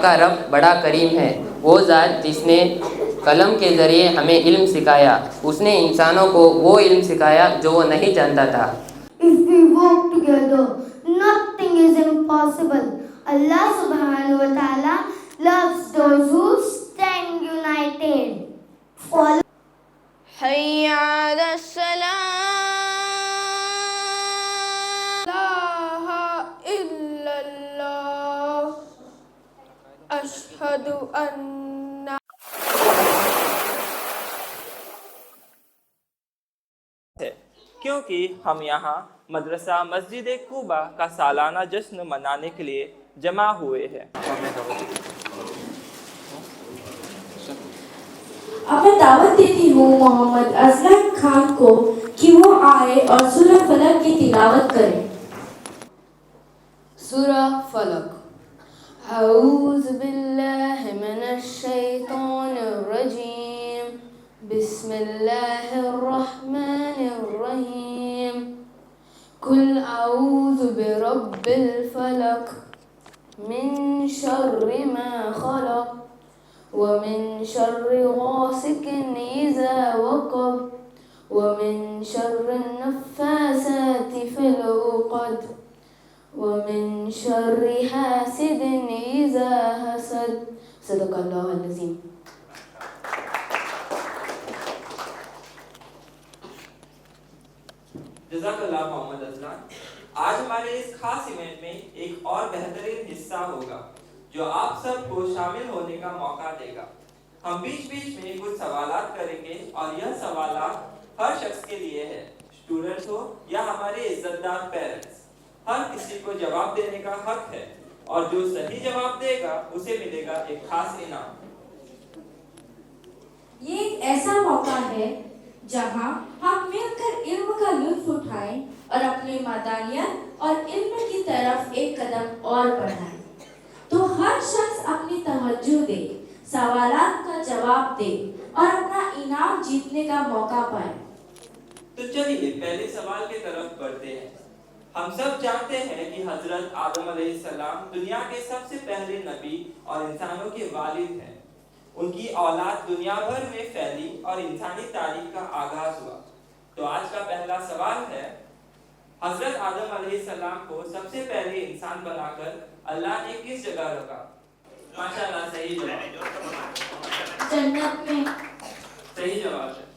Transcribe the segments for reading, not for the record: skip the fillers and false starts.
का रब बड़ा करीम है। वो ज़ात जिसने कलम के ज़रिए हमें इल्म सिखाया, उसने इंसानों को वो इल्म सिखाया जो वो नहीं जानता था। If we work together, nothing is impossible. Allah subhanahu wa ta'ala loves those who stand united. Follow. حي على السلام لا إله إلا الله أشهد أن क्योंकि हम यहाँ मदरसा मस्जिद कूबा का सालाना जश्न मनाने के लिए जमा हुए हैं। अब मैं दावत देती हूँ मोहम्मद अजलन खान को कि वो आए और सूरह फलक की तिलावत करें। सूरह फलक। अऊज़ु बिल्लाहि मिनश शैतानिर रजीम बिस्मिल्लाहिर रहमानिर रहीम कुल अऊज़ु बिरब्बिल फलक मिन शर्रि मा खलक वमिन शर्रि गासिकिन इज़ा वक़ब वमिन शर्रि नफ़्फ़ासाति फ़िल उक़द वमिन शर्रि हासिदिन इज़ा हसद। सदक़ल्लाहुल अज़ीम। जज़ाकल्लाह मोहम्मद अजलान। आज हमारे इस खास इवेंट में एक और बेहतरीन हिस्सा होगा जो आप सबको शामिल होने का मौका देगा। हम बीच बीच में कुछ सवालात करेंगे और यह सवालात हर शख्स के लिए है, स्टूडेंट्स हो या हमारे इज्जतदार पेरेंट्स। हर किसी को जवाब देने का हक है और जो सही जवाब देगा उसे मिलेगा एक खास इनाम। ये एक ऐसा मौका है जहां हम मिलकर इल्म का लुत्फ उठाएं और अपनी मादानियत और इल्म की तरफ एक कदम और बढ़ाएं। तो हर शख्स अपनी तवज्जो दे, सवालात का जवाब दे और अपना इनाम जीतने का मौका पाए। तो चलिए पहले सवाल की तरफ बढ़ते हैं। हम सब जानते हैं कि हजरत आदम अलैहिस्सलाम दुनिया के सबसे पहले नबी और इंसानों के वालिद हैं। उनकी औलाद दुनिया भर में फैली और इंसानी तारीख का आगाज हुआ। तो आज का पहला सवाल है, हजरत आदम अलैहिस्सलाम को सबसे पहले इंसान बनाकर अल्लाह ने किस जगह रखा? माशाल्लाह, सही जवाब। जन्नत में। सही जवाब है।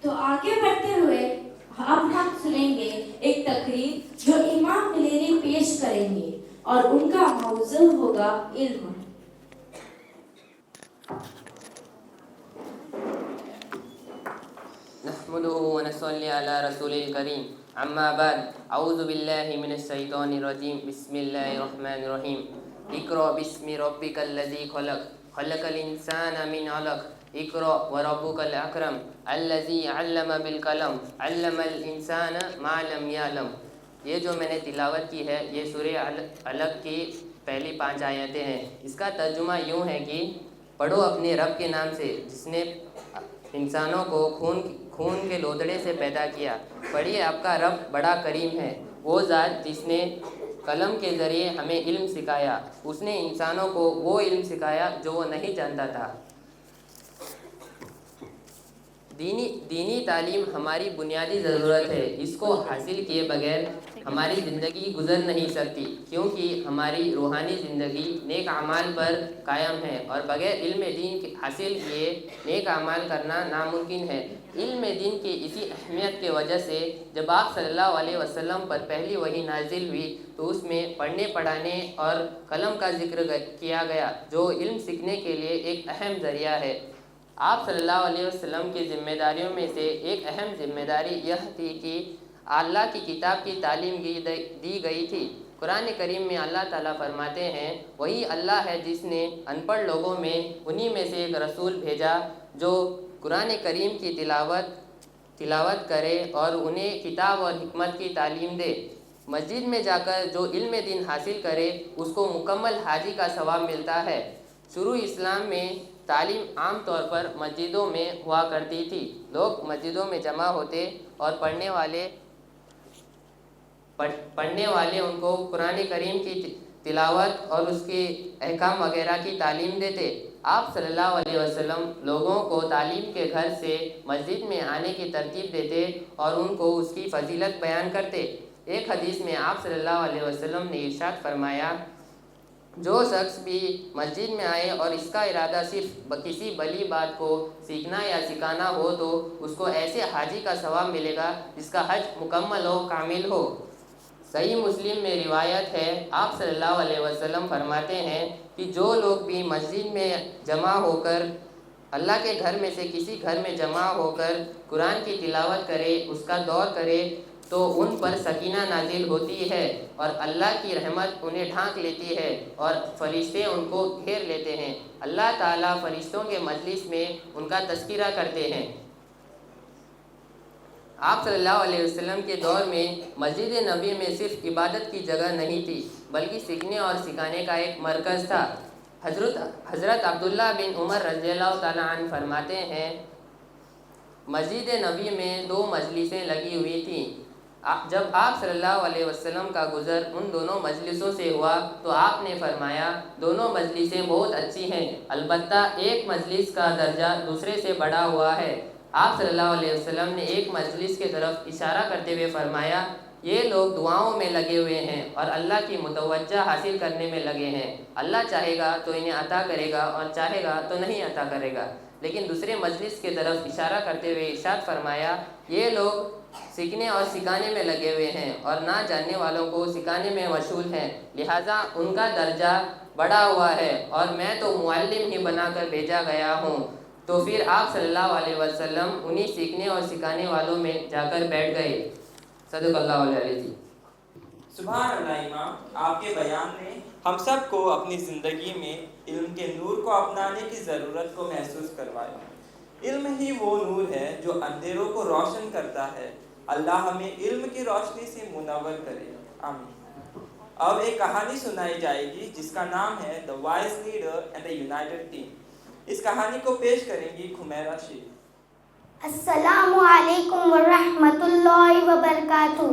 तो आगे बढ़ते हुए अब हम सुनेंगे एक तकरीर जो इमाम मिलेरी पेश करेंगे और उनका मौजू होगा इल्म। नहमदुहु व नसल्ली अला रसूलिल करीम, अम्मा बाद, अऊज़ु बिल्लाहि मिनश शैतानिर रजीम, बिस्मिल्लाहिर रहमानिर रहीम। इक़रा बिस्मि रब्बिकल लज़ी खलक़, खलक़ल इंसाना मिन अलक़, इक़रा व रब्बुकल अकरम, अल्लज़ी अल्लम बिल कलम, अल्लमल इंसाना मा लम यअलम। ये जो मैंने तिलावत की है ये सूरह अलक़ की पहली 5 आयतें हैं। इसका तर्जुमा यूँ है कि पढ़ो अपने रब के नाम से जिसने इंसानों को खून के लोथड़े से पैदा किया। पढ़िए, आपका रब बड़ा करीम है। वो ज़ात जिसने कलम के ज़रिए हमें इल्म सिखाया, उसने इंसानों को वो इल्म सिखाया जो वो नहीं जानता था। दीनी तालीम हमारी बुनियादी ज़रूरत है। इसको हासिल किए बगैर हमारी ज़िंदगी गुजर नहीं सकती, क्योंकि हमारी रूहानी ज़िंदगी नेक अमाल पर कायम है और बगैर इल्म दीन हासिल किए नेक अमाल करना नामुमकिन है। इल्म दीन की इसी अहमियत के वजह से जब आप सल्लल्लाहु अलैहि वसल्लम पर पहली वही नाजिल हुई तो उसमें पढ़ने पढ़ाने और कलम का जिक्र किया गया, जो इल्म सीखने के लिए एक अहम ज़रिया है। आप सल्लल्लाहु अलैहि वसल्लम की ज़िम्मेदारियों में से एक अहम ज़िम्मेदारी यह थी कि अल्लाह की किताब की तालीम दी गई थी। कुरान करीम में अल्लाह ताला फरमाते हैं, वही अल्लाह है जिसने अनपढ़ लोगों में उन्हीं में से एक रसूल भेजा जो कुरान करीम की तिलावत तिलावत करे और उन्हें किताब और हिकमत की तालीम दे। मस्जिद में जाकर जो इल्म दीन हासिल करे उसको मुकम्मल हाजी का सवाब मिलता है। शुरू इस्लाम में तालीम आम तौर पर मस्जिदों में हुआ करती थी। लोग मस्जिदों में जमा होते और पढ़ने वाले उनको कुरान करीम की तिलावत और उसके अहकाम वगैरह की तालीम देते। आप सल्लल्लाहु अलैहि वसल्लम लोगों को तालीम के घर से मस्जिद में आने की तरकीब देते और उनको उसकी फजीलत बयान करते। एक हदीस में आप सल्लल्लाहु अलैहि वसल्लम ने इरशाद फरमाया, जो शख्स भी मस्जिद में आए और इसका इरादा सिर्फ किसी भली बात को सीखना या सिखाना हो तो उसको ऐसे हाजी का सवाब मिलेगा जिसका हज मुकम्मल हो, कामिल हो। सही मुस्लिम में रिवायत है, आप सल्लल्लाहु अलैहि वसल्लम फरमाते हैं कि जो लोग भी मस्जिद में जमा होकर अल्लाह के घर में से किसी घर में जमा होकर कुरान की तिलावत करे, उसका दौर करे तो उन पर सकीना नाजिल होती है और अल्लाह की रहमत उन्हें ढांक लेती है और फरिश्ते उनको घेर लेते हैं। अल्लाह ताला फरिश्तों के मजलिस में उनका तज़किरा करते हैं। आप सल्लल्लाहु अलैहि वसल्लम के दौर में मस्जिद नबी में सिर्फ इबादत की जगह नहीं थी बल्कि सीखने और सिखाने का एक मरकज़ था। हज़रत अब्दुल्ला बिन उमर रज़ियल्लाहु ताला अन्हु फरमाते हैं, मस्जिद नबी में 2 मजलिसें लगी हुई थीं। जब आप सल्लल्लाहु अलैहि वसल्लम का गुज़र उन दोनों मजलिसों से हुआ तो आपने फरमाया, दोनों मजलिसें बहुत अच्छी हैं, अलबत्ता एक मजलिस का दर्जा दूसरे से बढ़ा हुआ है। आप सल्लल्लाहु अलैहि वसल्लम ने एक मजलिस की तरफ इशारा करते हुए फरमाया, ये लोग दुआओं में लगे हुए हैं और अल्लाह की मुतवज्जा हासिल करने में लगे हैं। अल्लाह चाहेगा तो इन्हें अता करेगा और चाहेगा तो नहीं अता करेगा। लेकिन दूसरे मजलिस की तरफ इशारा करते हुए इरशाद फरमाया, ये लोग सीखने और सिखाने में लगे हुए हैं और ना जानने वालों को सिखाने में मशगूल हैं, लिहाजा उनका दर्जा बढ़ा हुआ है और मैं तो मुअल्लिम ही बनाकर भेजा गया हूँ। तो फिर आप सल्लल्लाहु अलैहि वसल्लम उन्हीं सीखने और सिखाने वालों में जाकर बैठ गए। सदक़ल्लाहु अलैहि। सुभान अल्लाह इमाम, आपके बयान ने हम सब को अपनी ज़िंदगी में इल्म के नूर को अपनाने की ज़रूरत को महसूस करवाया। इल्म ही वो नूर है जो अंधेरों को रोशन करता है। अल्लाह हमें इल्म की रोशनी से मुनव्वर करे, आमीन। अब एक कहानी सुनाई जाएगी जिसका नाम है the wise leader and the United team. इस कहानी को पेश करेंगी खुमैरा Sheikh. Assalamu alaikum wa rahmatullahi wa barakatuh.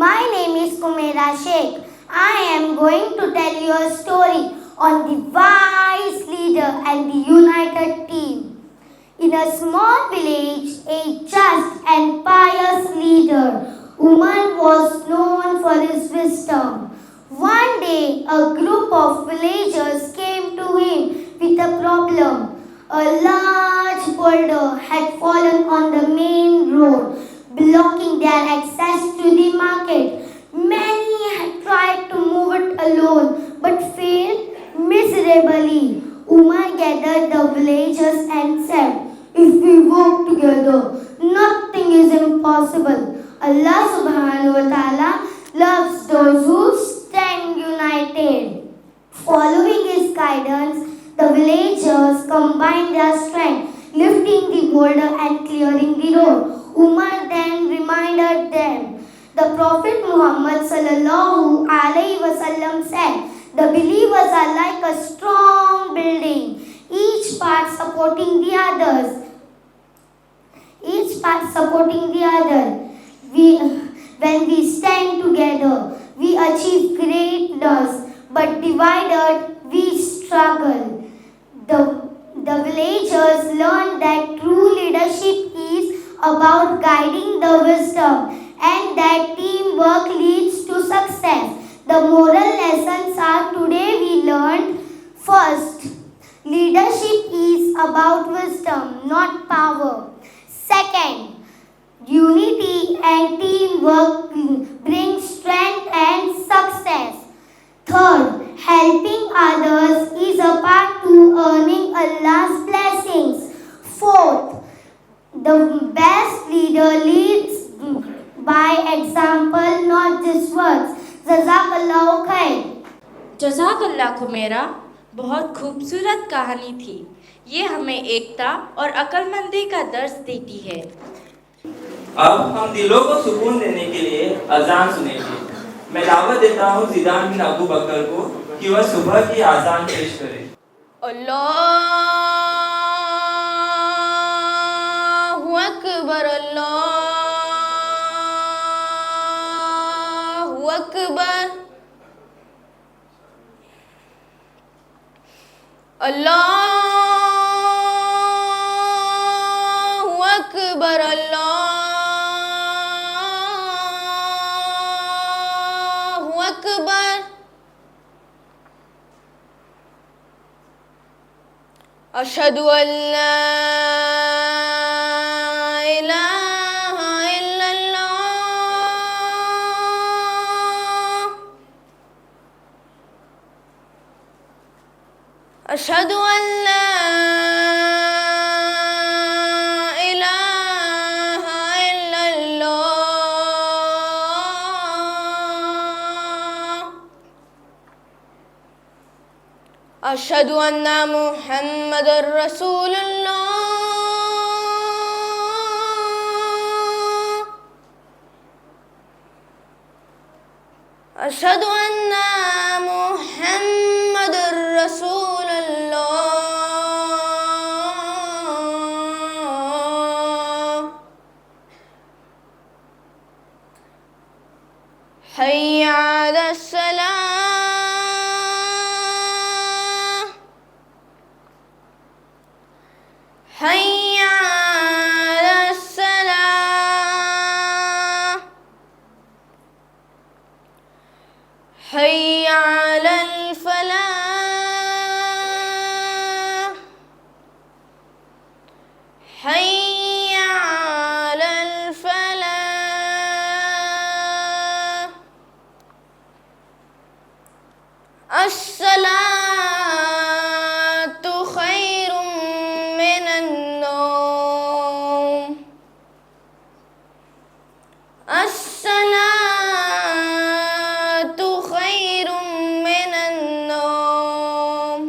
My name is Kumaira Sheikh. I am going to tell you a story on the wise leader and the united team. In a small village, a just and pious leader, Umar was known for his wisdom. One day, a group of villagers came to him with a problem. A large boulder had fallen on the main road, blocking their access to the market. Many had tried to move it alone, but failed miserably. Umar gathered the villagers and said, if we work together, nothing is impossible. Allah subhanahu wa ta'ala loves those who stand united. Following his guidance, the villagers combined their strength, lifting the boulder and clearing the road. Umar then reminded them. The Prophet Muhammad sallallahu alaihi wasallam said, the believers are like a strong building, each part supporting the others. When we stand together, we achieve greatness, but divided, we struggle. The villagers learned that true leadership is about guiding the wisdom and that teamwork leads to success. The moral lessons are today we learned. First, leadership is about wisdom, not power. Second, unity and teamwork bring strength and success. Third, helping others is a path to earning Allah's blessings. Fourth, the best leader leads by example, not just words. जज़ाकल्लाहु खैर। जज़ाकल्लाह खुमैरा, बहुत खूबसूरत कहानी थी। ये हमें एकता और अक्लमंदी का दर्स देती है। अब हम दिलों को सुकून देने के लिए अजान सुनेंगे। मैं दावत देता हूँ जिदान बिन अबू बकर को कि वह सुबह की अजान पेश करे। अल्लाहु अकबर, अल्लाहु अकबर, अल्लाहु अकबर, अल्लाहु अकबर। अशहदु अल्ला इलाहा इल्लल्लाह, अशहदु अल्ला इलाहा इल्लल्लाह, अशहदु अन्ना मुहम्मदुर रसूलुल्लाह, अशहदु अन्ना मुहम्मदुर रसूलुल्लाह। हय्या अलस सलाह, हय्या अलस सलाह, हय्या अलल फलाह, हय्या अलल फलाह। अस्सलातु खैरुम मिनन नौम, अस्सलातु खैरुम मिनन नौम।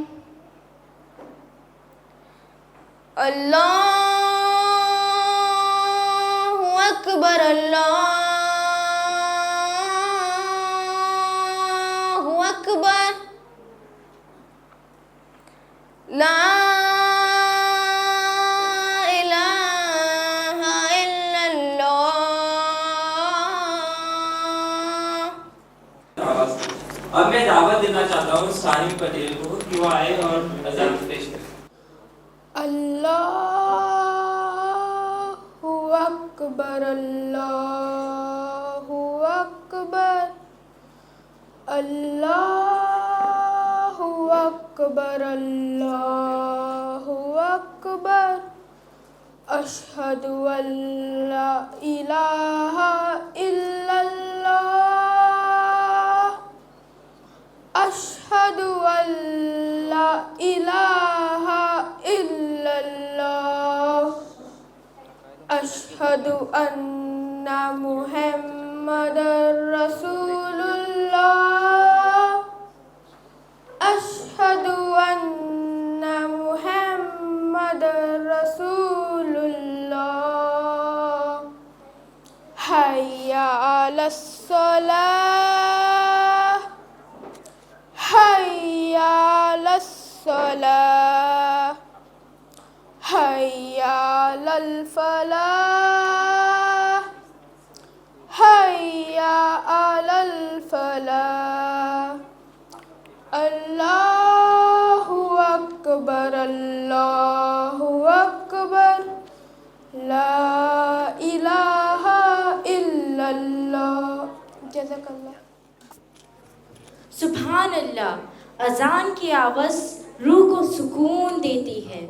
अल्लाहु अकबर, अल्लाहु अकबर, ला इलाहा इल्लल्लाह। अब मैं दावत देना चाहता हूँ सानिम पटेल को कि वो आए और अजान पेश करें। अल्लाहु अकबर, अल्लाहु अकबर, अल्लाहु अकबर, अल्लाहु अकबर। अशहदु अल्ला इलाहा इल्लल्लाह, अशहदु अल्ला इलाहा इल्लल्लाह, अशहदु अन्ना मुहम्मदुर रसूलुल्लाह, अशहदु अन्ना मुहम्मदुर रसूलुल्लाह। हय्या अलस सलाह, हय्या अलस सलाह, हय्या अलल फलाह, हय्या अलल फलाह। अल्लाहु अकबर, अल्लाहु अकबर, ला इलाहा इल्लल्लाह। जज़ाकल्लाह। सुभान अल्लाह। अजान की आवाज़ रूह को सुकून देती है।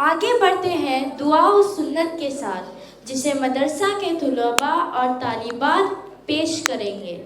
आगे बढ़ते हैं दुआ और सुन्नत के साथ, जिसे मदरसा के तुलबा और तालिबात पेश करेंगे।